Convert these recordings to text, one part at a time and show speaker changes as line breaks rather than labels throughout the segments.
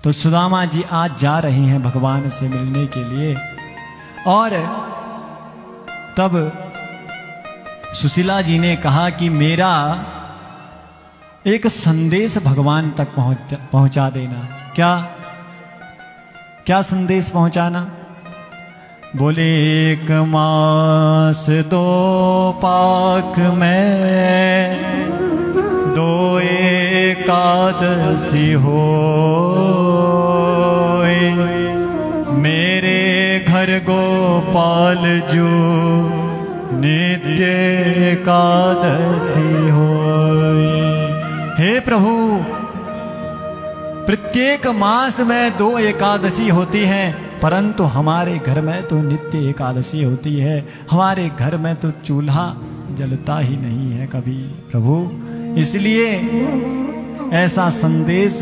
तो सुदामा जी आज जा रहे हैं भगवान से मिलने के लिए। और तब सुशीला जी ने कहा कि मेरा एक संदेश भगवान तक पहुंचा देना। क्या क्या संदेश पहुंचाना? बोले 1 मास 2 पाक में 2 एकादशी हो, मेरे घर गोपाल जो नित्य एकादशी हो। हे प्रभु, प्रत्येक मास में 2 एकादशी होती हैं, परंतु हमारे घर में तो नित्य एकादशी होती है। हमारे घर में तो चूल्हा जलता ही नहीं है कभी प्रभु। इसलिए ऐसा संदेश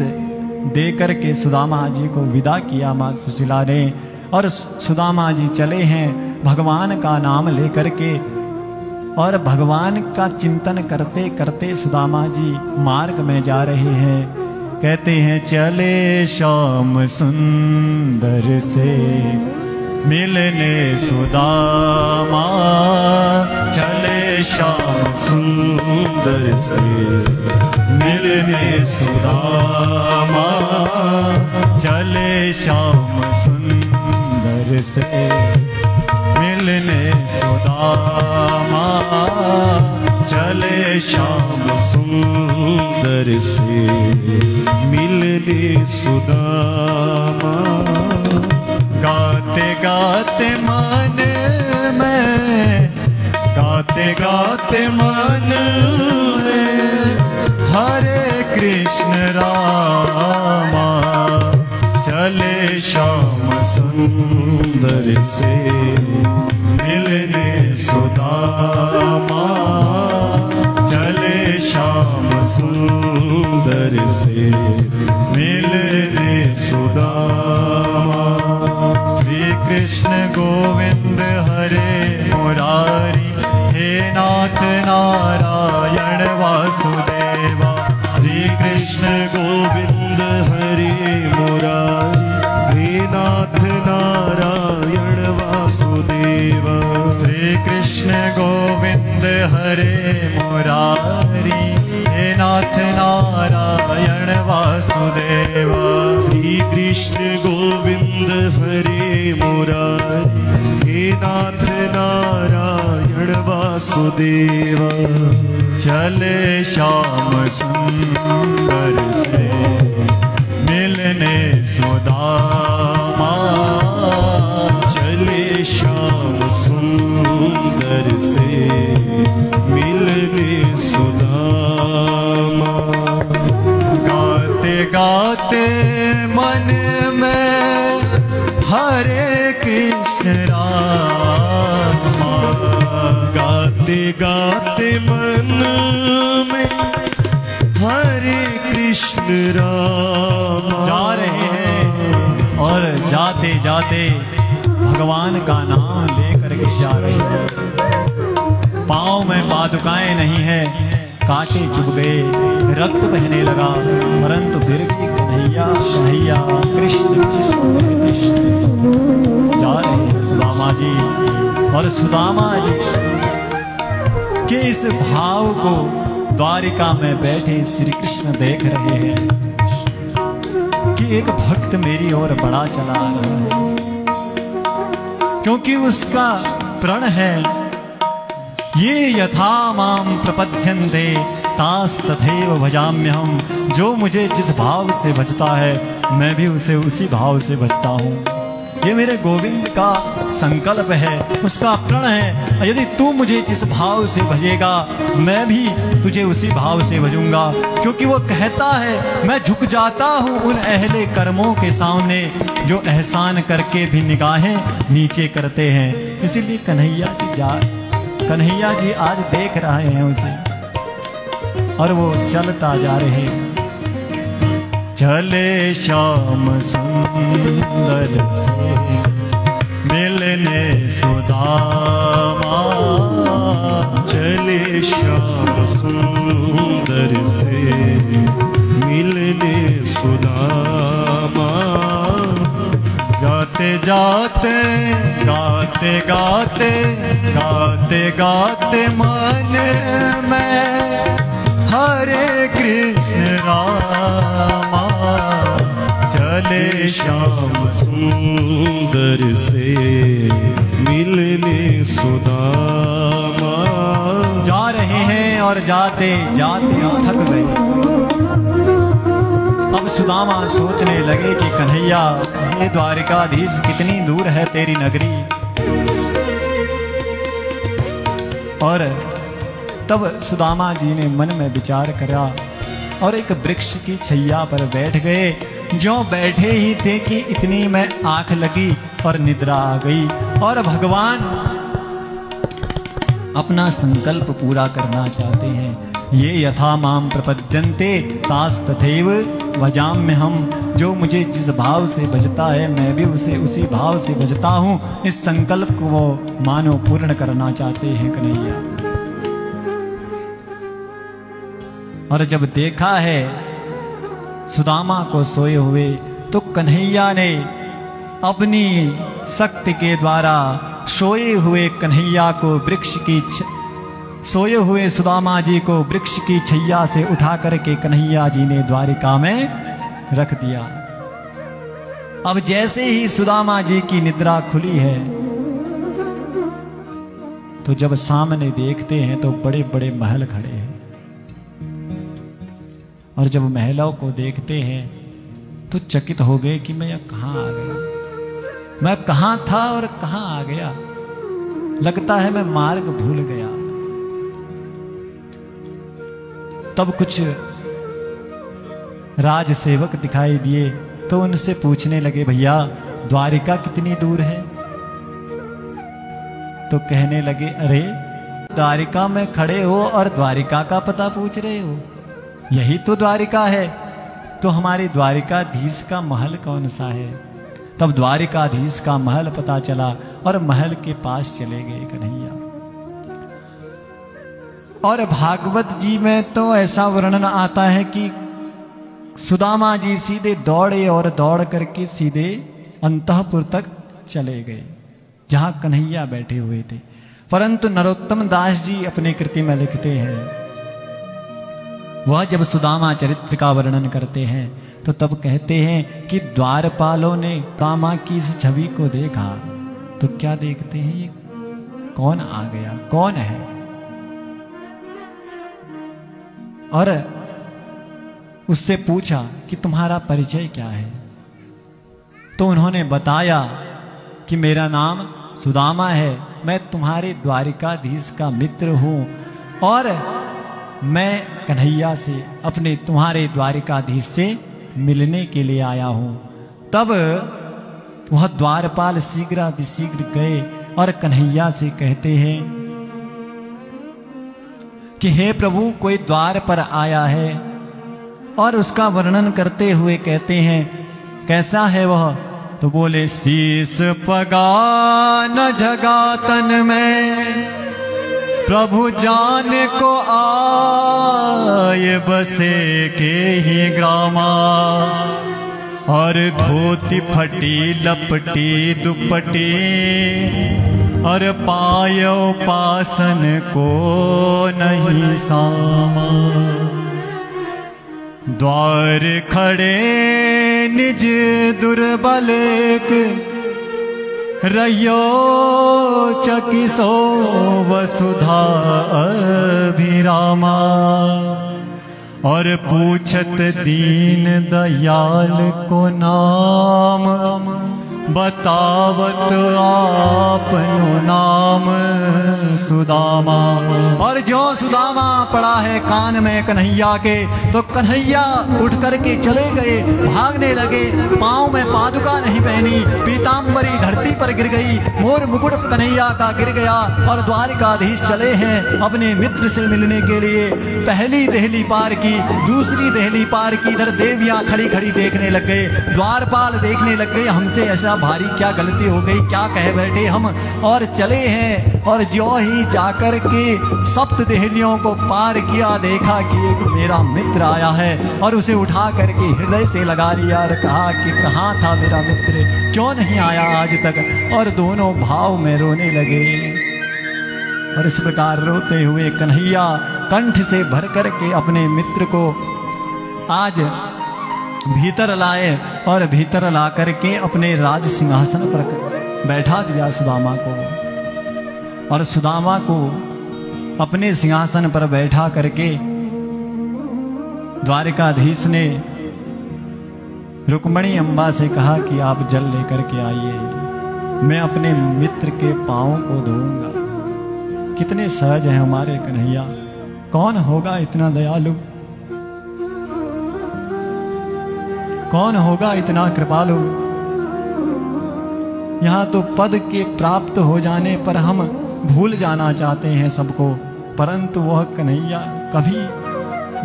देकर के सुदामा जी को विदा किया माँ सुशीला ने। और सुदामा जी चले हैं भगवान का नाम लेकर के, और भगवान का चिंतन करते करते सुदामा जी मार्ग में जा रहे हैं। कहते हैं चले श्याम सुंदर से मिलने सुदामा, चले श्याम सुंदर से मिलने सुदामा, चले श्याम सुंदर से मिलने सुदामा, चले श्याम सुंदर से मिलने सुदामा। गाते गाते मन में, गाते गाते मन में हरे कृष्ण रामा, चले श्याम सुंदर से मिलने सुदामा, चले श्याम सुंदर से मिलने सुदामा। श्री कृष्ण गोविंद हरे मुरारी, हे नाथ नारायण वासुदेवा। श्री कृष्ण गोविंद हरे मुरारी, हे नाथ नारायण वासुदेवा। श्री कृष्ण गोविंद हरे मुरारी, हे नाथ नारायण वासुदेवा। श्री कृष्ण गोविंद हरे मुरारी, हे नाथ नारायण वासुदेवा। चले श्याम सुंदर से मिलने सुदामा, चले श्याम सुंदर से मिलने सुदामा। गाते गाते मन में हरे कृष्ण रामा, गाते गाते मन में हरे कृष्ण रामा। जा रहे हैं और जाते जाते भगवान का नाम लेकर के जा रहे हैं। पाँव में पादुकाएं नहीं है, कांटे चुभ गए, रक्त बहने लगा, परंतु फिर भी कन्हैया कन्हैया कृष्ण कृष्ण कृष्ण जा रहे हैं सुदामा जी। और सुदामा जी के इस भाव को द्वारिका में बैठे श्री कृष्ण देख रहे हैं कि एक भक्त मेरी ओर बड़ा चला आ रहा है, क्योंकि उसका प्रण है ये यथा माम प्रपद्यन्ते तास तथैव भजाम्यहम्। जो मुझे जिस भाव से भजता है मैं भी उसे उसी भाव से भजता हूँ। ये मेरे गोविंद का संकल्प है, उसका प्रण है। यदि तू मुझे जिस भाव से भजेगा मैं भी तुझे उसी भाव से भजूंगा, क्योंकि वो कहता है मैं झुक जाता हूँ उन अहले कर्मों के सामने जो एहसान करके भी निगाहें नीचे करते हैं। इसीलिए कन्हैया जी आज देख रहे हैं उसे और वो चलता जा रहे हैं। चले श्याम सुंदर से मिलने सुदामा, चले श्याम सुंदर से मिलने सुदामा। जाते गाते गाते गाते गाते मन में हरे कृष्ण रामा चले श्याम
सुंदर से मिलने सुदामा।
जा रहे हैं और जाते जाते थक गए। अब सुदामा सोचने लगे कि कन्हैया, हे द्वारिकाधीश, कितनी दूर है तेरी नगरी। और तब सुदामा जी ने मन में विचार करा और एक वृक्ष की छैया पर बैठ गए। जो बैठे ही थे कि इतनी में आंख लगी और निद्रा आ गई। और भगवान अपना संकल्प पूरा करना चाहते हैं। ये यथा माम प्रपद्यन्ते तास तथैव भजाम्य हम। जो मुझे जिस भाव से भजता है मैं भी उसे उसी भाव से भजता हूँ। इस संकल्प को वो मानो पूर्ण करना चाहते हैं कन्हैया। और जब देखा है सुदामा को सोए हुए, तो कन्हैया ने अपनी शक्ति के द्वारा सोए हुए कन्हैया को सोए हुए सुदामा जी को वृक्ष की छैया से उठा करके कन्हैया जी ने द्वारिका में रख दिया। अब जैसे ही सुदामा जी की निद्रा खुली है, तो जब सामने देखते हैं तो बड़े बड़े महल खड़े हैं। और जब महलों को देखते हैं तो चकित हो गए कि मैं कहां आ गया, मैं कहां था और कहां आ गया। लगता है मैं मार्ग भूल गया। तब कुछ राज सेवक दिखाई दिए तो उनसे पूछने लगे, भैया द्वारिका कितनी दूर है। तो कहने लगे, अरे द्वारिका में खड़े हो और द्वारिका का पता पूछ रहे हो, यही तो द्वारिका है। तो हमारे द्वारिकाधीश का महल कौन सा है। तब द्वारिकाधीश का महल पता चला और महल के पास चले गए कन्हैया। और भागवत जी में तो ऐसा वर्णन आता है कि सुदामा जी सीधे दौड़े और दौड़ करके सीधे अंतःपुर तक चले गए जहां कन्हैया बैठे हुए थे। परंतु नरोत्तम दास जी अपने कृति में लिखते हैं, वह जब सुदामा चरित्र का वर्णन करते हैं तो तब कहते हैं कि द्वारपालों ने सुदामा की इस छवि को देखा तो क्या देखते हैं, ये कौन आ गया, कौन है। और उससे पूछा कि तुम्हारा परिचय क्या है। तो उन्होंने बताया कि मेरा नाम सुदामा है, मैं तुम्हारे द्वारिकाधीश का मित्र हूं और मैं कन्हैया से, अपने तुम्हारे द्वारिकाधीश से मिलने के लिए आया हूं। तब वह द्वारपाल शीघ्र गए और कन्हैया से कहते हैं कि हे प्रभु, कोई द्वार पर आया है। और उसका वर्णन करते हुए कहते हैं, कैसा है वह। तो बोले, शीस पगा न जगा तन में प्रभु जान को आए बसे के ही ग्रामा। और धोती फटी लपटी दुपटी और पायो पासन को नहीं सामा। द्वार खड़े निज दुर्बल रयो चकिसो वसुधा अभिरामा। और पूछत दीन दयाल को नाम बतावत आपनो नाम सुदामा। और जो सुदामा पड़ा है कान में कन्हैया के, तो कन्हैया उठ करके चले गए, भागने लगे। पांव में पादुका नहीं पहनी, पीतांबरी धरती पर गिर गई, मोर मुकुट कन्हैया का गिर गया और द्वारिकाधीश चले हैं अपने मित्र से मिलने के लिए। पहली देहली पार की, दूसरी देहली पार की, इधर देवियां खड़ी खड़ी देखने लग गए, द्वारपाल देखने लग गए हमसे ऐसा भारी क्या गलती हो गई, क्या कह बैठे हम, और चले हैं। और ज्यों ही जाकर के सप्त देहलियों को पार किया, देखा कि एक मेरा मित्र आया है और उसे उठा करके हृदय से लगा लिया और कहा कि कहाँ था मेरा मित्र, क्यों नहीं आया आज तक। और दोनों भाव में रोने लगे। और इस प्रकार रोते हुए कन्हैया कंठ से भर करके अपने मित्र को आज भीतर लाए और भीतर ला करके अपने राज सिंहासन पर बैठा दिया सुदामा को। और सुदामा को अपने सिंहासन पर बैठा करके द्वारिकाधीश ने रुक्मणी अम्बा से कहा कि आप जल लेकर के आइए, मैं अपने मित्र के पांवों को धोऊंगा। कितने सहज हैं हमारे कन्हैया, कौन होगा इतना दयालु, कौन होगा इतना कृपालु। यहाँ तो पद के प्राप्त हो जाने पर हम भूल जाना चाहते हैं सबको, परंतु वह कन्हैया कभी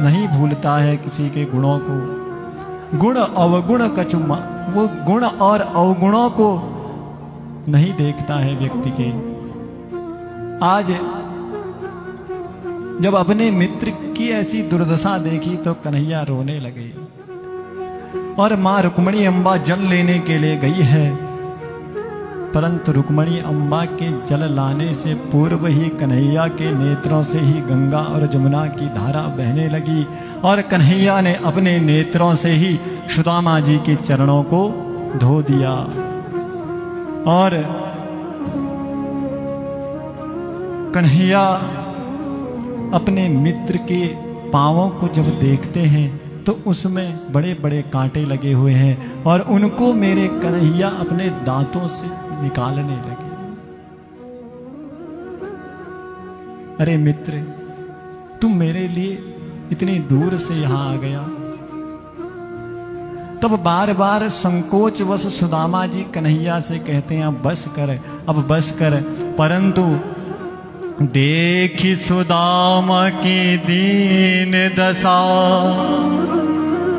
नहीं भूलता है किसी के गुणों को। गुण अवगुण कचुमा, वो गुण और अवगुणों को नहीं देखता है व्यक्ति के। आज जब अपने मित्र की ऐसी दुर्दशा देखी तो कन्हैया रोने लगे। और मां रुक्मणी अम्बा जल लेने के लिए गई है, परंतु रुक्मणी अम्बा के जल लाने से पूर्व ही कन्हैया के नेत्रों से ही गंगा और जमुना की धारा बहने लगी और कन्हैया ने अपने नेत्रों से ही सुदामा जी के चरणों को धो दिया। और कन्हैया अपने मित्र के पांवों को जब देखते हैं तो उसमें बड़े बड़े कांटे लगे हुए हैं और उनको मेरे कन्हैया अपने दांतों से निकालने लगे। अरे मित्र, तुम मेरे लिए इतनी दूर से यहां आ गया। तब बार बार संकोच वश सुदामा जी कन्हैया से कहते हैं अब बस कर, अब बस कर। परंतु देखी सुदामा की दीन दशा,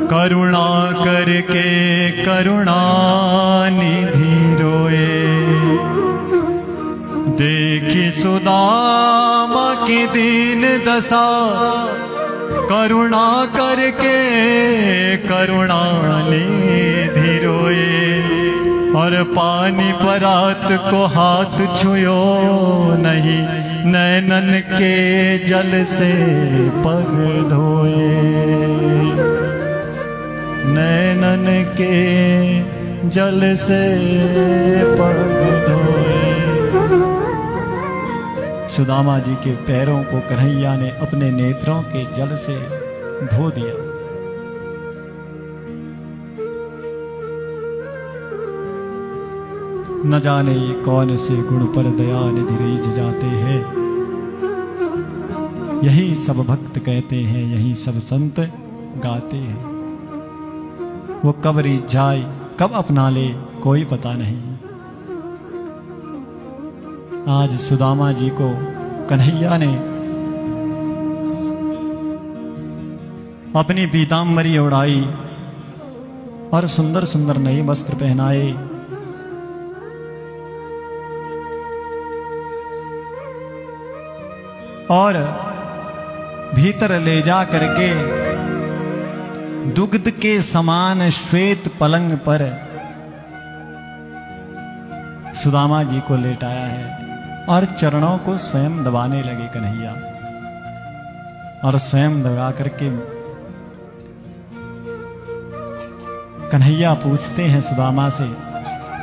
करुणा करके करुणा निधि रोए। देखी सुदामा की दीन दशा, करुणा करके करुणा निधि रोए। और पानी परात को हाथ छुयो नहीं, नैनन के जल से पग धोए। नैनन के जल से पग धोए। सुदामा जी के पैरों को कन्हैया ने अपने नेत्रों के जल से धो दिया। न जाने कौन से गुण पर दया निधि रीझ जाते हैं। यही सब भक्त कहते हैं, यही सब संत गाते हैं। वो कब रीझ जाए, कब अपना ले, कोई पता नहीं। आज सुदामा जी को कन्हैया ने अपनी पीताम्बरी ओढ़ाई और सुंदर सुंदर नए वस्त्र पहनाए। और भीतर ले जा करके दुग्ध के समान श्वेत पलंग पर सुदामा जी को लेटाया है और चरणों को स्वयं दबाने लगे कन्हैया। और स्वयं दबा करके कन्हैया पूछते हैं सुदामा से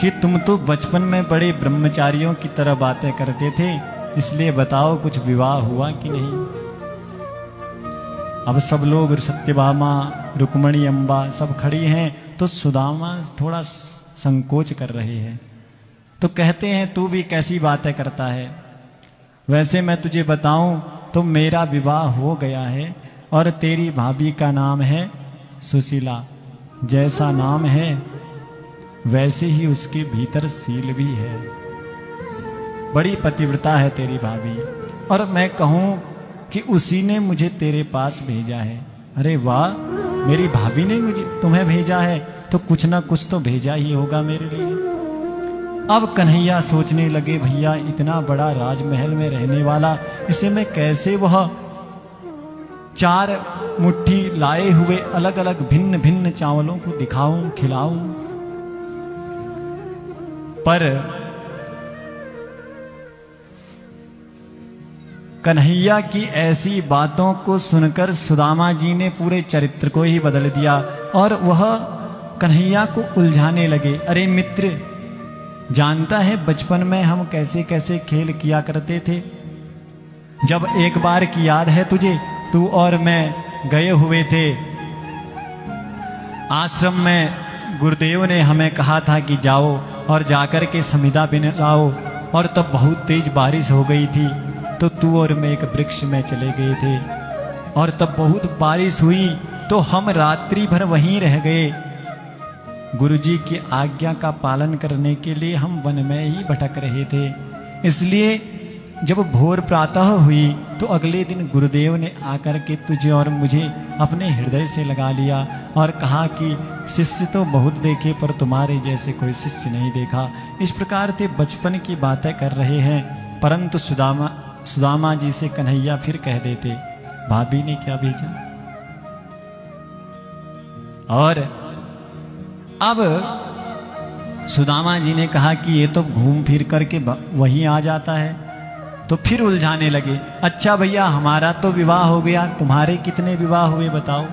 कि तुम तो बचपन में बड़े ब्रह्मचारियों की तरह बातें करते थे, इसलिए बताओ कुछ विवाह हुआ कि नहीं। अब सब लोग, सत्यभामा, रुक्मणी अम्बा सब खड़ी हैं, तो सुदामा थोड़ा संकोच कर रहे हैं। तो कहते हैं तू भी कैसी बातें करता है, वैसे मैं तुझे बताऊं तो मेरा विवाह हो गया है और तेरी भाभी का नाम है सुशीला। जैसा नाम है वैसे ही उसके भीतर शील भी है। बड़ी पतिव्रता है तेरी भाभी, और मैं कहूं कि उसी ने मुझे तेरे पास भेजा है। अरे वाह, मेरी भाभी ने मुझे तुम्हें भेजा है तो कुछ ना कुछ तो भेजा ही होगा मेरे लिए। अब कन्हैया सोचने लगे, भैया इतना बड़ा राजमहल में रहने वाला, इसे मैं कैसे वह 4 मुट्ठी लाए हुए अलग अलग भिन्न भिन्न चावलों को दिखाऊं, खिलाऊं। पर कन्हैया की ऐसी बातों को सुनकर सुदामा जी ने पूरे चरित्र को ही बदल दिया और वह कन्हैया को उलझाने लगे। अरे मित्र, जानता है बचपन में हम कैसे कैसे खेल किया करते थे। जब एक बार की याद है तुझे, तू और मैं गए हुए थे आश्रम में, गुरुदेव ने हमें कहा था कि जाओ और जाकर के समिधा बिन लाओ, और तब बहुत तेज बारिश हो गई थी, तो तू और मैं एक वृक्ष में चले गए थे, और तब बहुत बारिश हुई तो हम रात्रि भर वहीं रह गए। गुरुजी की आज्ञा का पालन करने के लिए हम वन में ही भटक रहे थे। इसलिए जब भोर प्रातः हुई तो अगले दिन गुरुदेव ने आकर के तुझे और मुझे अपने हृदय से लगा लिया और कहा कि शिष्य तो बहुत देखे पर तुम्हारे जैसे कोई शिष्य नहीं देखा। इस प्रकार से बचपन की बातें कर रहे हैं, परंतु सुदामा जी से कन्हैया फिर कह देते, भाभी ने क्या भेजा। और अब सुदामा जी ने कहा कि ये तो घूम फिर करके वहीं आ जाता है, तो फिर उलझाने लगे। अच्छा भैया, हमारा तो विवाह हो गया, तुम्हारे कितने विवाह हुए बताओ।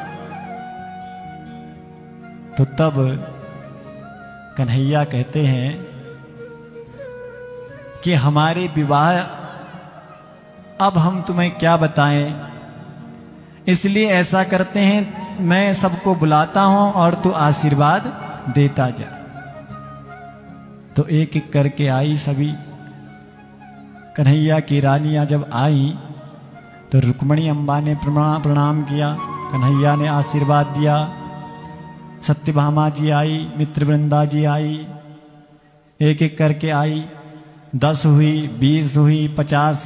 तो तब कन्हैया कहते हैं कि हमारे विवाह अब हम तुम्हें क्या बताएं, इसलिए ऐसा करते हैं, मैं सबको बुलाता हूं और तू आशीर्वाद देता जा। तो एक एक करके आई सभी। कन्हैया की रानियां जब आई तो रुक्मणी अम्बा ने प्रणाम किया, कन्हैया ने आशीर्वाद दिया। सत्यभामा जी आई, मित्रवृंदा जी आई, एक एक करके आई। 10 हुई, 20 हुई, 50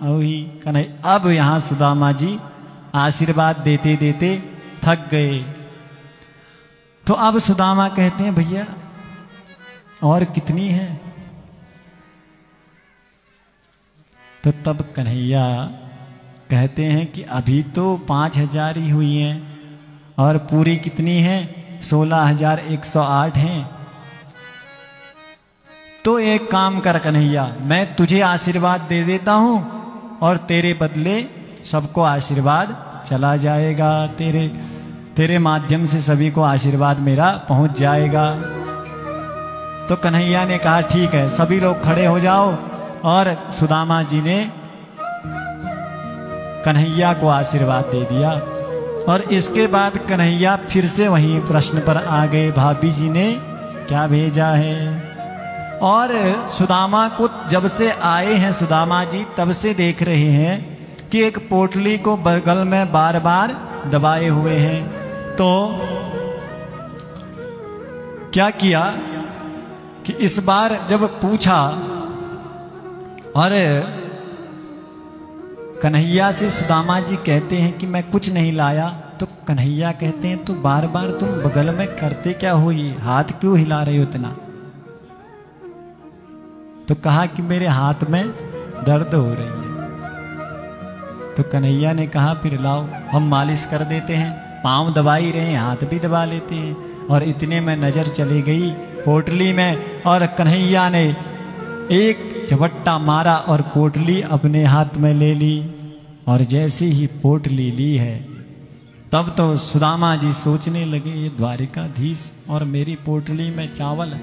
हुई कन्हैया। अब यहां सुदामा जी आशीर्वाद देते देते थक गए। तो अब सुदामा कहते हैं, भैया और कितनी है। तो तब कन्हैया कहते हैं कि अभी तो 5000 ही हुई हैं, और पूरी कितनी है, 16108 हैं। तो एक काम कर कन्हैया, मैं तुझे आशीर्वाद दे देता हूं और तेरे बदले सबको आशीर्वाद चला जाएगा, तेरे माध्यम से सभी को आशीर्वाद मेरा पहुंच जाएगा। तो कन्हैया ने कहा ठीक है, सभी लोग खड़े हो जाओ। और सुदामा जी ने कन्हैया को आशीर्वाद दे दिया। और इसके बाद कन्हैया फिर से वहीं प्रश्न पर आ गए, भाभी जी ने क्या भेजा है। और सुदामा को जब से आए हैं सुदामा जी, तब से देख रहे हैं कि एक पोटली को बगल में बार बार दबाए हुए हैं। तो क्या किया कि इस बार जब पूछा और कन्हैया से सुदामा जी कहते हैं कि मैं कुछ नहीं लाया, तो कन्हैया कहते हैं तो बार बार तुम बगल में करते क्या हो, ये हाथ क्यों हिला रहे हो इतना। तो कहा कि मेरे हाथ में दर्द हो रही है। तो कन्हैया ने कहा फिर लाओ हम मालिश कर देते हैं, पांव दबा ही रहे हैं, हाथ भी दबा लेते हैं। और इतने में नजर चली गई पोटली में, और कन्हैया ने एक झपट्टा मारा और पोटली अपने हाथ में ले ली। और जैसे ही पोटली ली है, तब तो सुदामा जी सोचने लगे, ये द्वारिकाधीश और मेरी पोटली में चावल है,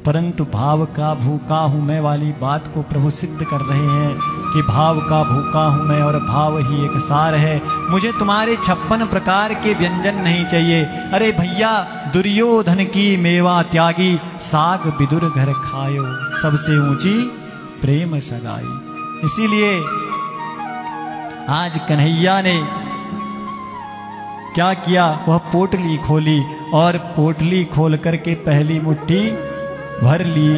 परंतु भाव का भूखा हूं मैं वाली बात को प्रभु सिद्ध कर रहे हैं कि भाव का भूखा हूं मैं और भाव ही एक सार है। मुझे तुम्हारे 56 प्रकार के व्यंजन नहीं चाहिए। अरे भैया, दुर्योधन की मेवा त्यागी, साग विदुर घर खायो, सबसे ऊंची प्रेम सगाई। इसीलिए आज कन्हैया ने क्या किया, वह पोटली खोली और पोटली खोल करके पहली मुट्ठी भर ली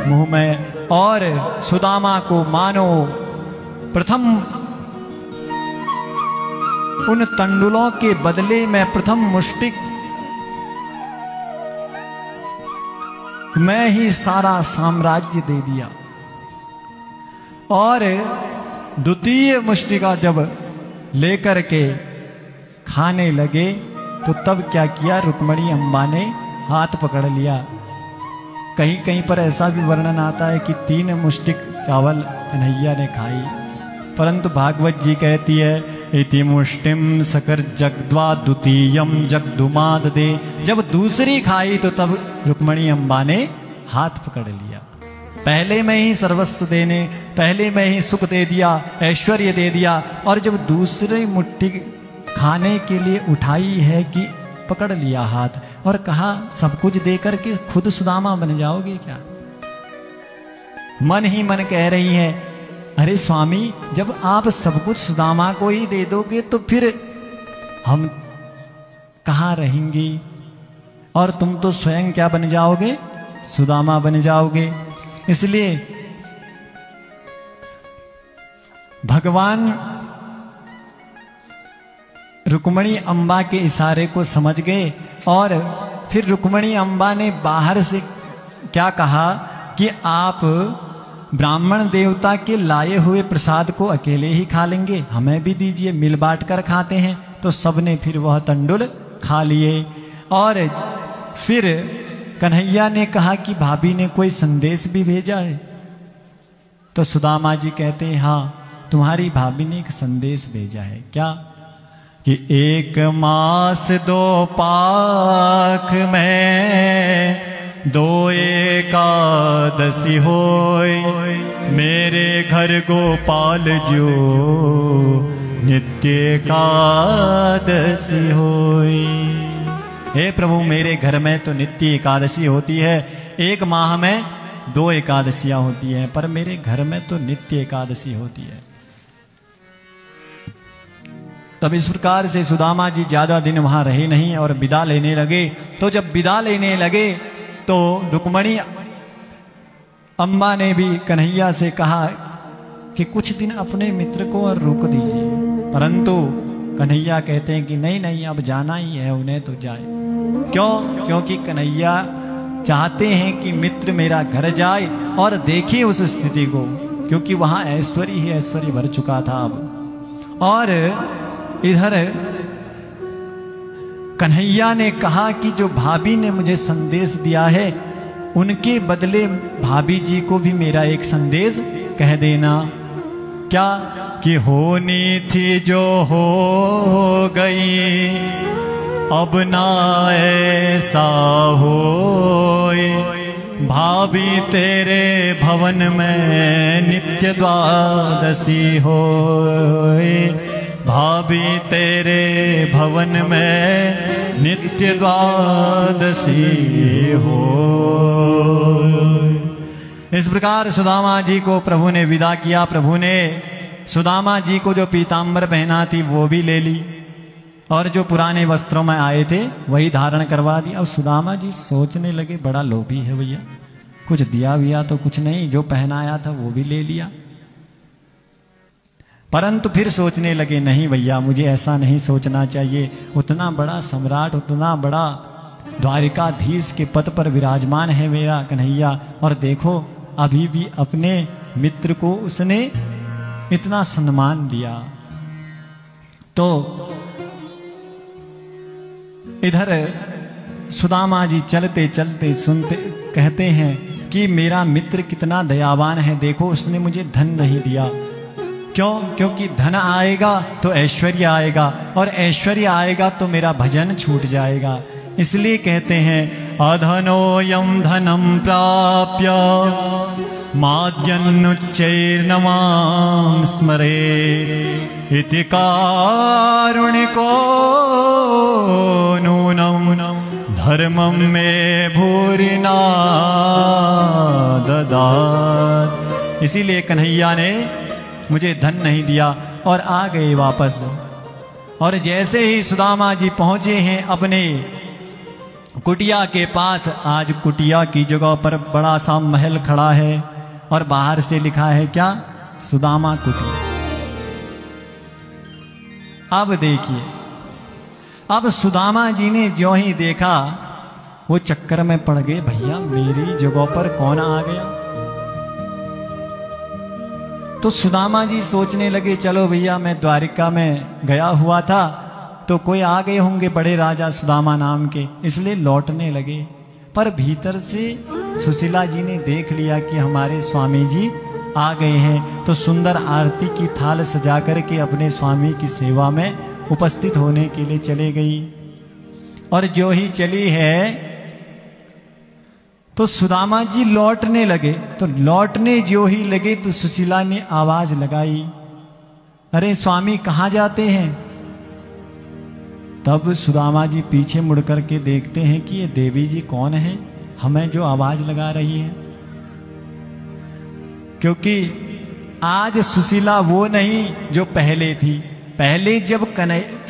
मुंह में, और सुदामा को मानो प्रथम उन तंडुलों के बदले में प्रथम मुष्टिक मैं ही सारा साम्राज्य दे दिया। और द्वितीय मुष्टिका जब लेकर के खाने लगे तो तब क्या किया, रुक्मणी अम्बा ने हाथ पकड़ लिया। कहीं कहीं पर ऐसा भी वर्णन आता है कि 3 मुष्टिक चावल कन्हैया ने खाई, परंतु भागवत जी कहती है इति मुष्टिम सकर जगद्वा द्वितीयम जगदुमाद दे। जब दूसरी खाई तो तब रुक्मणी अम्बा ने हाथ पकड़ लिया। पहले में ही सर्वस्व देने, पहले में ही सुख दे दिया, ऐश्वर्य दे दिया, और जब दूसरी मुट्ठी खाने के लिए उठाई है कि पकड़ लिया हाथ और कहा सब कुछ दे करके खुद सुदामा बन जाओगे क्या। मन ही मन कह रही है अरे स्वामी, जब आप सब कुछ सुदामा को ही दे दोगे तो फिर हम कहाँ रहेंगी, और तुम तो स्वयं क्या बन जाओगे, सुदामा बन जाओगे। इसलिए भगवान रुक्मणी अम्बा के इशारे को समझ गए, और फिर रुक्मणी अम्बा ने बाहर से क्या कहा कि आप ब्राह्मण देवता के लाए हुए प्रसाद को अकेले ही खा लेंगे, हमें भी दीजिए, मिल बांट कर खाते हैं। तो सबने फिर वह तंडुल खा लिए। और फिर कन्हैया ने कहा कि भाभी ने कोई संदेश भी भेजा है। तो सुदामा जी कहते हैं हाँ, तुम्हारी भाभी ने एक संदेश भेजा है। क्या कि 1 मास 2 पाख में 2 एकादशी होय, मेरे घर गोपाल जो नित्य एकादशी होय। हे प्रभु, मेरे घर में तो नित्य एकादशी होती है, 1 माह में 2 एकादशियां होती हैं, पर मेरे घर में तो नित्य एकादशी होती है। तब इस प्रकार से सुदामा जी ज्यादा दिन वहां रहे नहीं और विदा लेने लगे। तो जब विदा लेने लगे तो रुक्मणी अम्बा ने भी कन्हैया से कहा कि कुछ दिन अपने मित्र को और रोक दीजिए, परंतु कन्हैया कहते हैं कि नहीं नहीं, अब जाना ही है उन्हें तो जाए। क्यों? क्योंकि कन्हैया चाहते हैं कि मित्र मेरा घर जाए और देखे उस स्थिति को, क्योंकि वहां ऐश्वर्य ही ऐश्वर्य भर चुका था अब। और इधर कन्हैया ने कहा कि जो भाभी ने मुझे संदेश दिया है उनके बदले भाभी जी को भी मेरा एक संदेश कह देना। क्या कि होनी थी जो हो गई, अब ना ऐसा होए, भाभी तेरे भवन में नित्य द्वादशी होए, भाभी तेरे भवन में नित्य द्वादशी हो। इस प्रकार सुदामा जी को प्रभु ने विदा किया। प्रभु ने सुदामा जी को जो पीतांबर पहना थी वो भी ले ली, और जो पुराने वस्त्रों में आए थे वही धारण करवा दी। अब सुदामा जी सोचने लगे बड़ा लोभी है भैया, कुछ दिया विया तो कुछ नहीं, जो पहनाया था वो भी ले लिया। परंतु फिर सोचने लगे नहीं भैया, मुझे ऐसा नहीं सोचना चाहिए। उतना बड़ा सम्राट, उतना बड़ा द्वारिकाधीश के पद पर विराजमान है मेरा कन्हैया, और देखो अभी भी अपने मित्र को उसने इतना सम्मान दिया। तो इधर सुदामा जी चलते चलते सुनते कहते हैं कि मेरा मित्र कितना दयावान है, देखो उसने मुझे धन नहीं दिया। क्यों? क्योंकि धन आएगा तो ऐश्वर्य आएगा, और ऐश्वर्य आएगा तो मेरा भजन छूट जाएगा। इसलिए कहते हैं अधनोऽयं धनं प्राप्य माद्यन्नुच्चैर्नमां स्मरे इति कारुणिको नूनं धर्मं मे भूरिना ददात्। इसीलिए कन्हैया ने मुझे धन नहीं दिया और आ गए वापस। और जैसे ही सुदामा जी पहुंचे हैं अपने कुटिया के पास, आज कुटिया की जगह पर बड़ा सा महल खड़ा है और बाहर से लिखा है क्या? सुदामा कुटिया। अब देखिए, अब सुदामा जी ने जो ही देखा वो चक्कर में पड़ गए, भैया मेरी जगह पर कौन आ गया? तो सुदामा जी सोचने लगे, चलो भैया मैं द्वारिका में गया हुआ था तो कोई आ गए होंगे बड़े राजा सुदामा नाम के, इसलिए लौटने लगे। पर भीतर से सुशीला जी ने देख लिया कि हमारे स्वामी जी आ गए हैं, तो सुंदर आरती की थाल सजा करके अपने स्वामी की सेवा में उपस्थित होने के लिए चले गई। और जो ही चली है तो सुदामा जी लौटने लगे, तो लौटने जो ही लगे तो सुशीला ने आवाज लगाई, अरे स्वामी कहाँ जाते हैं? तब सुदामा जी पीछे मुड़ करके देखते हैं कि ये देवी जी कौन है, हमें जो आवाज लगा रही है। क्योंकि आज सुशीला वो नहीं जो पहले थी। पहले जब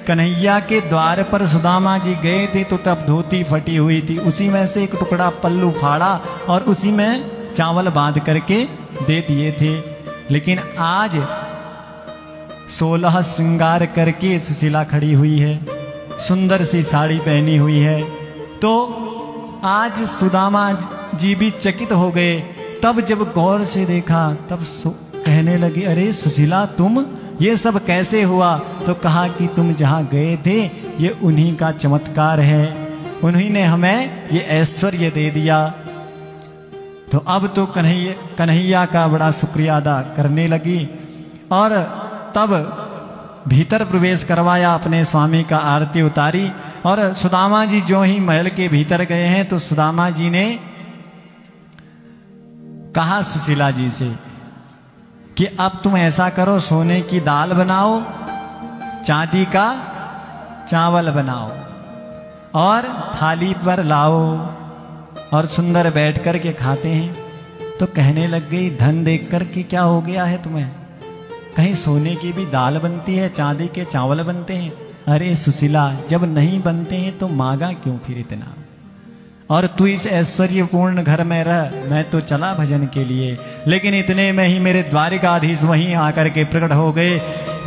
कन्हैया के द्वार पर सुदामा जी गए थे तो तब धोती फटी हुई थी, उसी में से एक टुकड़ा पल्लू फाड़ा और उसी में चावल बांध करके दे दिए थे। लेकिन आज 16 श्रृंगार करके सुशीला खड़ी हुई है, सुंदर सी साड़ी पहनी हुई है। तो आज सुदामा जी भी चकित हो गए। तब जब गौर से देखा तब कहने लगे, अरे सुशीला तुम, ये सब कैसे हुआ? तो कहा कि तुम जहाँ गए थे ये उन्हीं का चमत्कार है, उन्हीं ने हमें ये ऐश्वर्य दे दिया। तो अब तो कन्हैया का बड़ा शुक्रिया अदा करने लगी और तब भीतर प्रवेश करवाया, अपने स्वामी का आरती उतारी। और सुदामा जी जो ही महल के भीतर गए हैं तो सुदामा जी ने कहा सुशीला जी से कि अब तुम ऐसा करो, सोने की दाल बनाओ, चांदी का चावल बनाओ और थाली पर लाओ और सुंदर बैठ कर के खाते हैं। तो कहने लग गई, धन देख कर के क्या हो गया है तुम्हें? कहीं सोने की भी दाल बनती है, चांदी के चावल बनते हैं? अरे सुशीला, जब नहीं बनते हैं तो मांगा क्यों फिर इतना? और तू इस ऐश्वर्यपूर्ण घर में रह, मैं तो चला भजन के लिए। लेकिन इतने में ही मेरे द्वारिकाधीश वहीं आकर के प्रकट हो गए।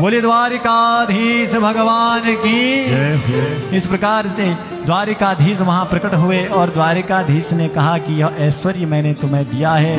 बोले द्वारिकाधीश भगवान की। इस प्रकार से द्वारिकाधीश वहां प्रकट हुए और द्वारिकाधीश ने कहा कि यह ऐश्वर्य मैंने तुम्हें दिया है,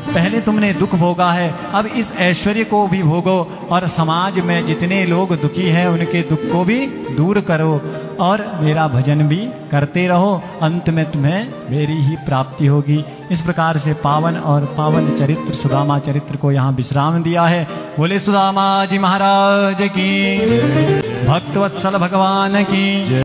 पहले तुमने दुख भोगा है, अब इस ऐश्वर्य को भी भोगो और समाज में जितने लोग दुखी हैं उनके दुख को भी दूर करो और मेरा भजन भी करते रहो, अंत में तुम्हें मेरी ही प्राप्ति होगी। इस प्रकार से पावन और पावन चरित्र सुदामा चरित्र को यहाँ विश्राम दिया है। बोले सुदामा जी महाराज की, भक्तवत्सल भगवान की।